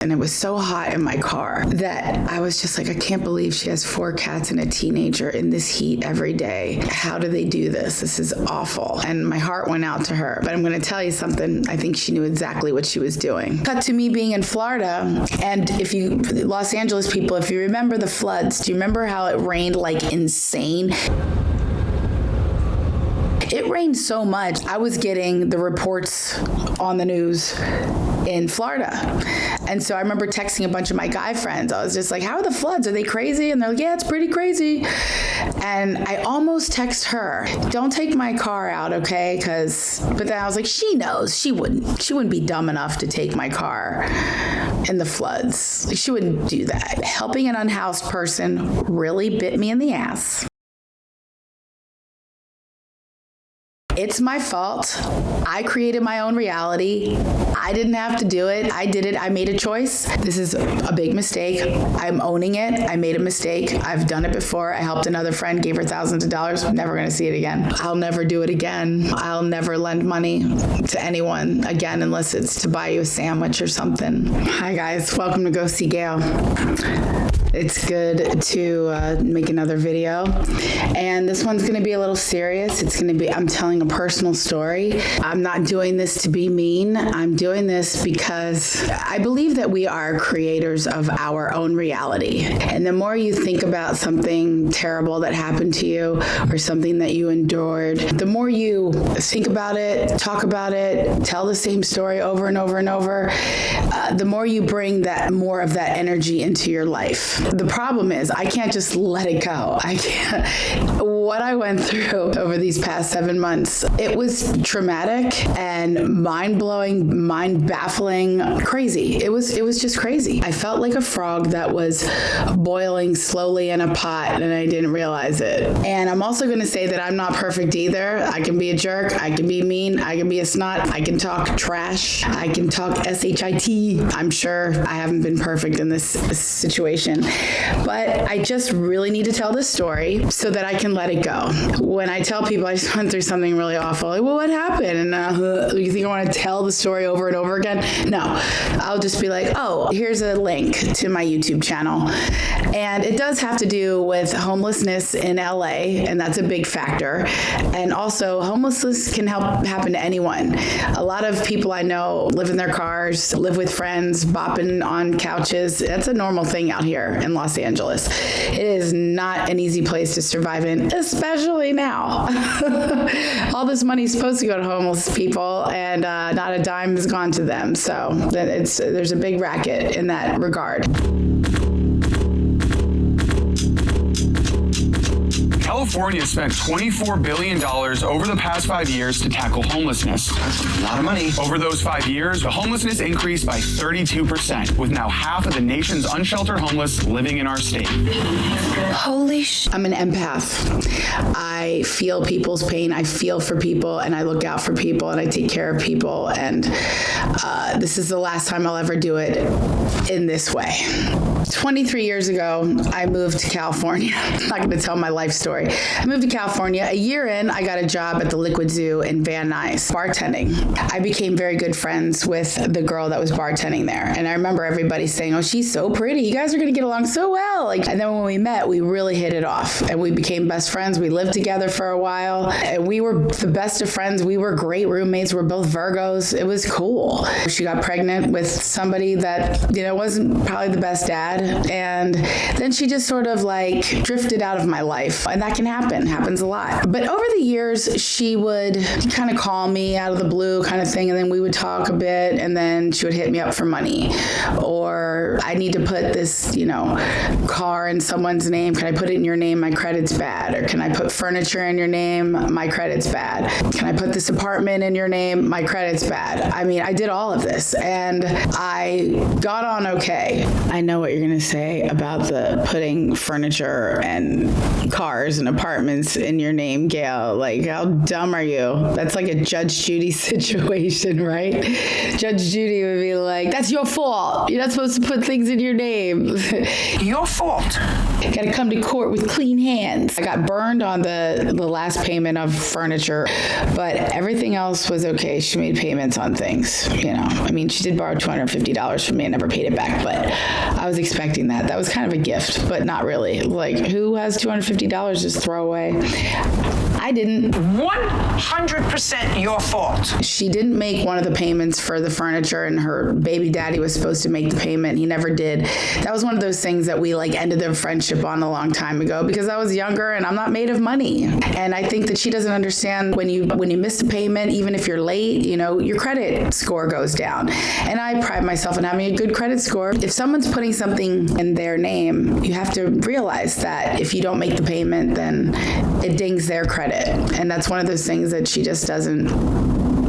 And it was so hot in my car that I was just like, I can't believe she has 4 cats and a teenager in this heat every day. How do they do this? This is awful. And my heart went out to her. But I'm going to tell you something. I think she knew exactly what she was doing. Cut to me being in Florida. And Los Angeles people, if you remember the floods, do you remember how it rained like insane? It rained so much. I was getting the reports on the news in Florida. And so I remember texting a bunch of my guy friends. I was just like, how are the floods? Are they crazy? And they're like, yeah, it's pretty crazy. And I almost text her, don't take my car out, okay? But then I was like, she knows. She wouldn't be dumb enough to take my car in the floods. She wouldn't do that. Helping an unhoused person really bit me in the ass. It's my fault. I created my own reality. I didn't have to do it. I did it. I made a choice. This is a big mistake. I'm owning it. I made a mistake. I've done it before. I helped another friend, gave her thousands of dollars. Never going to see it again. I'll never do it again. I'll never lend money to anyone again unless it's to buy you a sandwich or something. Hi guys, welcome to Go See Gail. It's good to make another video, and this one's going to be a little serious. I'm telling a personal story. I'm not doing this to be mean. I'm doing this because I believe that we are creators of our own reality. And the more you think about something terrible that happened to you or something that you endured, the more you think about it, talk about it, tell the same story over and over and over, the more you bring more of that energy into your life. The problem is I can't just let it go. I can't. What I went through over these past 7 months, it was traumatic and mind-blowing, mind-baffling, crazy. It was just crazy. I felt like a frog that was boiling slowly in a pot and I didn't realize it. And I'm also going to say that I'm not perfect either. I can be a jerk. I can be mean. I can be a snot. I can talk trash. I can talk S-H-I-T. I'm sure I haven't been perfect in this situation. But I just really need to tell this story so that I can let it go. When I tell people I just went through something really awful, like, well, what happened? And you think I want to tell the story over and over again? No, I'll just be like, oh, here's a link to my YouTube channel. And it does have to do with homelessness in LA, and that's a big factor. And also, homelessness can happen to anyone. A lot of people I know live in their cars, live with friends, bopping on couches. That's a normal thing out here in Los Angeles. It is not an easy place to survive in, especially now. All this money is supposed to go to homeless people, and not a dime has gone to them. So there's a big racket in that regard. California spent $24 billion over the past 5 years to tackle homelessness. That's a lot of money. Over those 5 years, the homelessness increased by 32%, with now half of the nation's unsheltered homeless living in our state. Holy sh! I'm an empath. I feel people's pain. I feel for people, and I look out for people, and I take care of people. And this is the last time I'll ever do it in this way. 23 years ago, I moved to California. I'm not going to tell my life story. I moved to California. A year in, I got a job at the Liquid Zoo in Van Nuys, bartending. I became very good friends with the girl that was bartending there. And I remember everybody saying, oh, she's so pretty. You guys are going to get along so well. And then when we met, we really hit it off. And we became best friends. We lived together for a while. And we were the best of friends. We were great roommates. We're both Virgos. It was cool. She got pregnant with somebody that, wasn't probably the best dad. And then she just sort of like drifted out of my life. And that can happen, happens a lot. But over the years, she would kind of call me out of the blue kind of thing. And then we would talk a bit, and then she would hit me up for money. Or I need to put this, car in someone's name. Can I put it in your name? My credit's bad. Or can I put furniture in your name? My credit's bad. Can I put this apartment in your name? My credit's bad. I mean, I did all of this and I got on okay. I know what you're going going to say about the putting furniture and cars and apartments in your name, Gail. Like, how dumb are you? That's like a Judge Judy situation, right? Judge Judy would be like, that's your fault. You're not supposed to put things in your name. Your fault. Got to come to court with clean hands. I got burned on the last payment of furniture, but everything else was okay. She made payments on things, you know. I mean, she did borrow $250 from me and never paid it back, but I was expecting that. That was kind of a gift, but not really. Like, who has $250 just throw away? I didn't. 100% your fault. She didn't make one of the payments for the furniture, and her baby daddy was supposed to make the payment. He never did. That was one of those things that we like ended the friendship on a long time ago because I was younger and I'm not made of money. And I think that she doesn't understand when you miss a payment, even if you're late, you know, your credit score goes down. And I pride myself in having a good credit score. If someone's putting something in their name, you have to realize that if you don't make the payment, then it dings their credit. And that's one of those things that she just doesn't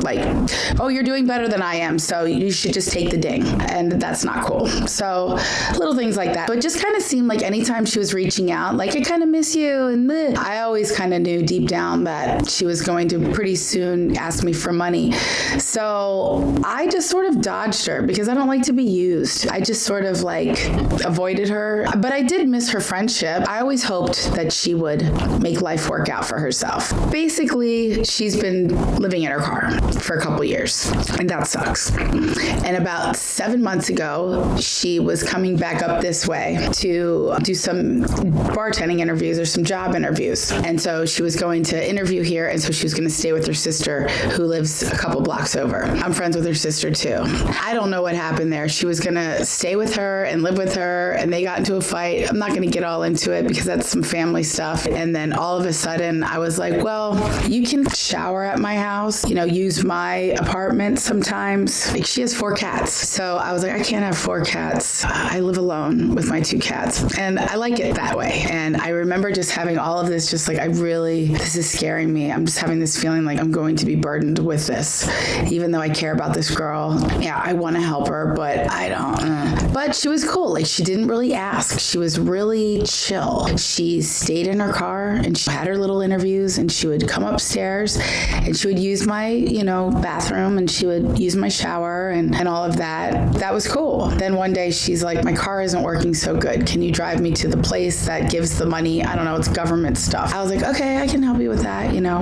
like, oh, you're doing better than I am, so you should just take the ding. And that's not cool. So little things like that. But it just kind of seemed like anytime she was reaching out, like, I kind of miss you. And bleh. I always kind of knew deep down that she was going to pretty soon ask me for money. So I just sort of dodged her because I don't like to be used. I just sort of like avoided her. But I did miss her friendship. I always hoped that she would make life work out for herself. Basically, she's been living in her car for a couple years, and that sucks. And about 7 months ago, she was coming back up this way to do some bartending interviews or some job interviews. And so she was going to interview here, and so she was going to stay with her sister who lives a couple blocks over. I'm friends with her sister too. I don't know what happened there. She was going to stay with her and live with her, and they got into a fight. I'm not going to get all into it because that's some family stuff. And then all of a sudden, I was like, well, you can shower at my house, you know, use my apartment sometimes. Like, she has 4 cats. So I was like, I can't have 4 cats. I live alone with my 2 cats. And I like it that way. And I remember just having all of this, just like, this is scaring me. I'm just having this feeling like I'm going to be burdened with this, even though I care about this girl. Yeah, I want to help her, but I don't. But she was cool. Like, she didn't really ask. She was really chill. She stayed in her car and she had her little interviews, and she would come upstairs and she would use my, you know, bathroom, and she would use my shower and all of that. That was cool. Then one day she's like, my car isn't working so good. Can you drive me to the place that gives the money? I don't know, it's government stuff. I was like, okay, I can help you with that, you know.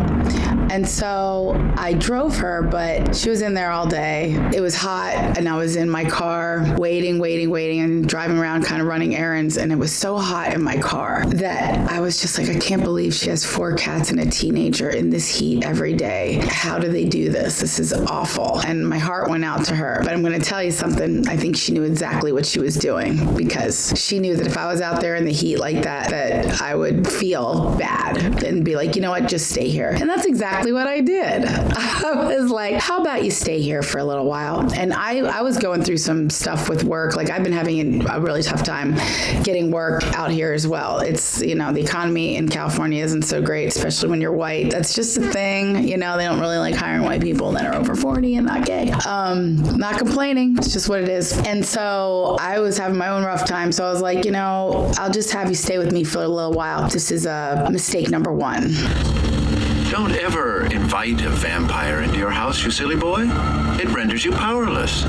And so I drove her, but she was in there all day. It was hot, and I was in my car waiting, and driving around kind of running errands, and it was so hot in my car that I was just like, I can't believe she has 4 cats and a teenager in this heat every day. How do they do this? This is awful. And my heart went out to her. But I'm going to tell you something. I think she knew exactly what she was doing, because she knew that if I was out there in the heat like that, that I would feel bad and be like, you know what, just stay here. And that's exactly what I did. I was like, how about you stay here for a little while? And I was going through some stuff with work. Like, I've been having a really tough time getting work out here as well. It's, you know, the economy in California isn't so great, especially when you're white. That's just a thing. You know, they don't really like hiring white people that are over 40 and not gay. Not complaining. It's just what it is. And so I was having my own rough time. So I was like, you know, I'll just have you stay with me for a little while. This is mistake number 1. Don't ever invite a vampire into your house, you silly boy. It renders you powerless.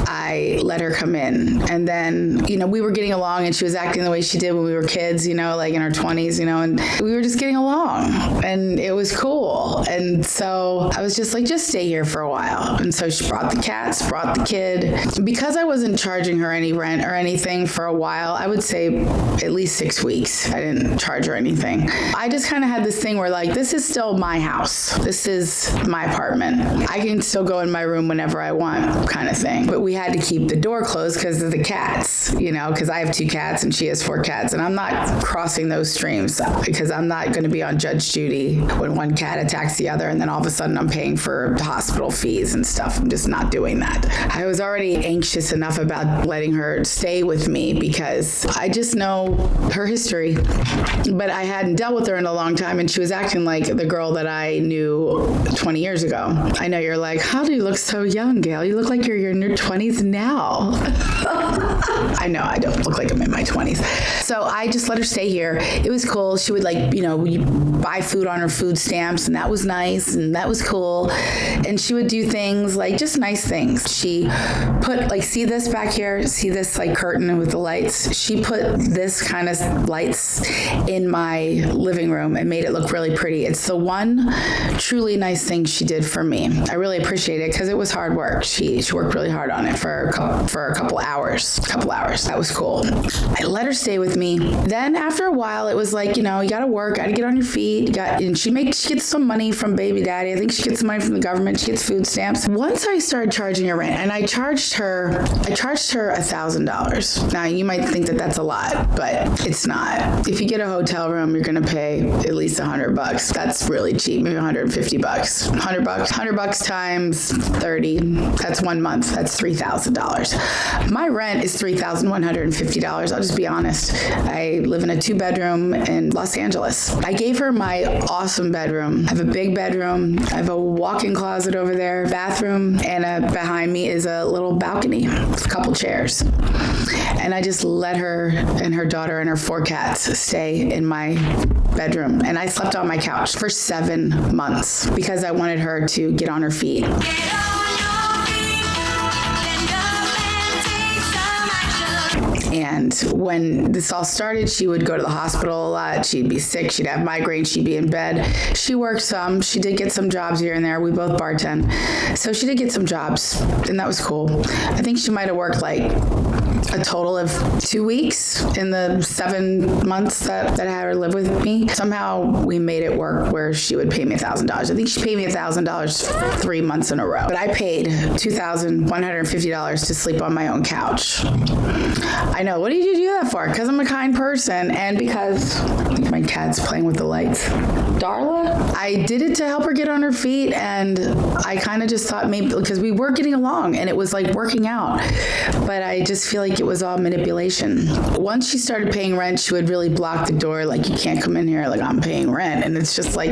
I let her come in. And then, you know, we were getting along, and she was acting the way she did when we were kids, you know, like in our 20s, you know, and we were just getting along, and it was cool. And so I was just like, just stay here for a while. And so she brought the cats, brought the kid. Because I wasn't charging her any rent or anything for a while, I would say at least 6 weeks. I didn't charge her anything. I just kind of had this thing where, like, this is still my house. This is my apartment. I can still go in my room whenever I want, kind of thing. But we had to keep the door closed because of the cats, you know, because I have 2 cats and she has 4 cats, and I'm not crossing those streams because I'm not going to be on Judge Judy when one cat attacks the other and then all of a sudden I'm paying for hospital fees and stuff. I'm just not doing that. I was already anxious enough about letting her stay with me because I just know her history, but I hadn't dealt with her in a long time, and she was acting like the girl that I knew 20 years ago. I know you're like, how do you look so young, Gail? You look like you're in your 20s now. I know, I don't look like I'm in my 20s. So I just let her stay here. It was cool. She would buy food on her food stamps, and that was nice, and that was cool. And she would do things like just nice things. She put see this back here, see this curtain with the lights. She put this kind of lights in my living room and made it look really pretty. It's the one truly nice thing she did for me. I really appreciate it because it was hard work. She worked really hard on it for a couple hours. That was cool. I let her stay with me. Then after a while, it was you got to work, got to get on your feet. And she gets some money from baby daddy. I think she gets some money from the government. She gets food stamps. Once I started charging her rent, and I charged her $1,000. Now you might think that that's a lot, but it's not. If you get a hotel room, you're going to pay at least $100. That's really cheap. Maybe $150. $100 times 30. That's 1 month. That's $3,000. My rent is $3,150. I'll just be honest. I live in a 2-bedroom in Los Angeles. I gave her my awesome bedroom. I have a big bedroom. I have a walk-in closet over there, bathroom, and behind me is a little balcony with a couple chairs. And I just let her and her daughter and her 4 cats stay in my bedroom. And I slept on my couch for 7 months because I wanted her to get on her feet. And when this all started, she would go to the hospital a lot. She'd be sick. She'd have migraines. She'd be in bed. She worked some. She did get some jobs here and there. We both bartend. So she did get some jobs, and that was cool. I think she might have worked a total of 2 weeks in the 7 months that I had her live with me. Somehow we made it work where she would pay me $1,000. I think she paid me $1,000 3 months in a row. But I paid $2,150 to sleep on my own couch. I know. What did you do that for? Because I'm a kind person and because my cat's playing with the lights. Darla? I did it to help her get on her feet, and I kind of just thought maybe because we were getting along and it was working out. But I just feel it was all manipulation. Once she started paying rent, she would really block the door, you can't come in here, I'm paying rent. And it's just but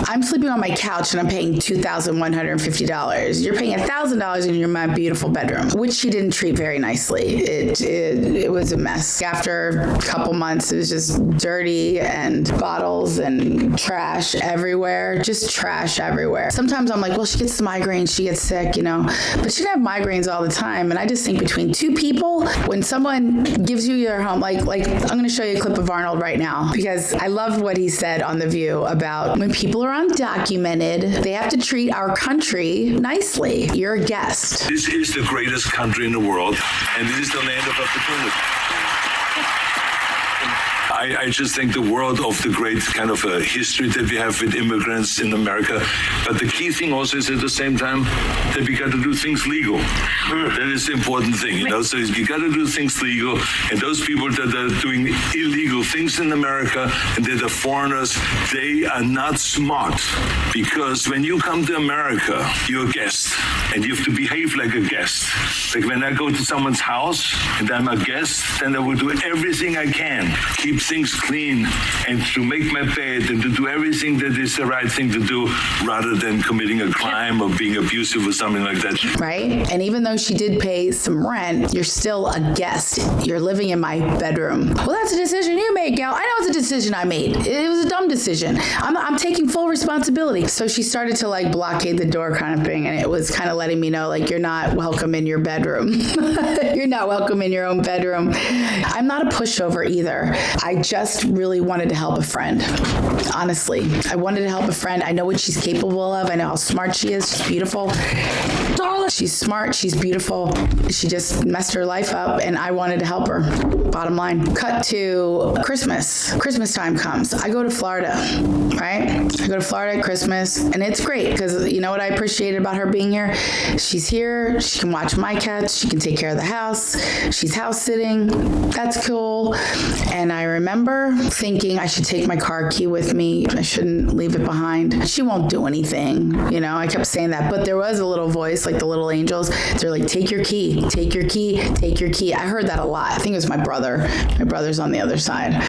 I'm sleeping on my couch and I'm paying $2,150. You're paying $1,000 in my beautiful bedroom, which she didn't treat very nicely. It was a mess. After a couple months, it was just dirty and bottles and trash everywhere, just trash everywhere. Sometimes I'm well, she gets the migraines, she gets sick, but she didn't have migraines all the time. And I just think between 2 people, when someone gives you your home, I'm going to show you a clip of Arnold right now because I loved what he said on The View about when people are undocumented, they have to treat our country nicely. You're a guest. This is the greatest country in the world, and this is the land of opportunity. I just think the world of the great kind of history that we have with immigrants in America. But the key thing also is at the same time that we got to do things legal. That is the important thing, So you got to do things legal. And those people that are doing illegal things in America and that are foreigners, they are not smart. Because when you come to America, you're a guest. And you have to behave like a guest. When I go to someone's house and I'm a guest, then I will do everything I can. Keep things clean and to make my bed and to do everything that is the right thing to do rather than committing a crime or being abusive or something like that. Right? And even though she did pay some rent, you're still a guest. You're living in my bedroom. Well, that's a decision you made, gal. I know it's a decision I made. It was a dumb decision. I'm taking full responsibility. So she started to blockade the door kind of thing. And it was kind of letting me know, you're not welcome in your bedroom. You're not welcome in your own bedroom. I'm not a pushover either. I just really wanted to help a friend. Honestly, I wanted to help a friend. I know what she's capable of. I know how smart she is. She's beautiful. Darla. She's smart. She's beautiful. She just messed her life up, and I wanted to help her. Bottom line. Cut to Christmas. Christmas time comes. I go to Florida, right? I go to Florida at Christmas, and it's great because you know what I appreciated about her being here? She's here. She can watch my cats. She can take care of the house. She's house sitting. That's cool. And I remember thinking I should take my car key with me. I shouldn't leave it behind. She won't do anything. I kept saying that. But there was a little voice, the little angels. They're take your key, take your key, take your key. I heard that a lot. I think it was my brother. My brother's on the other side.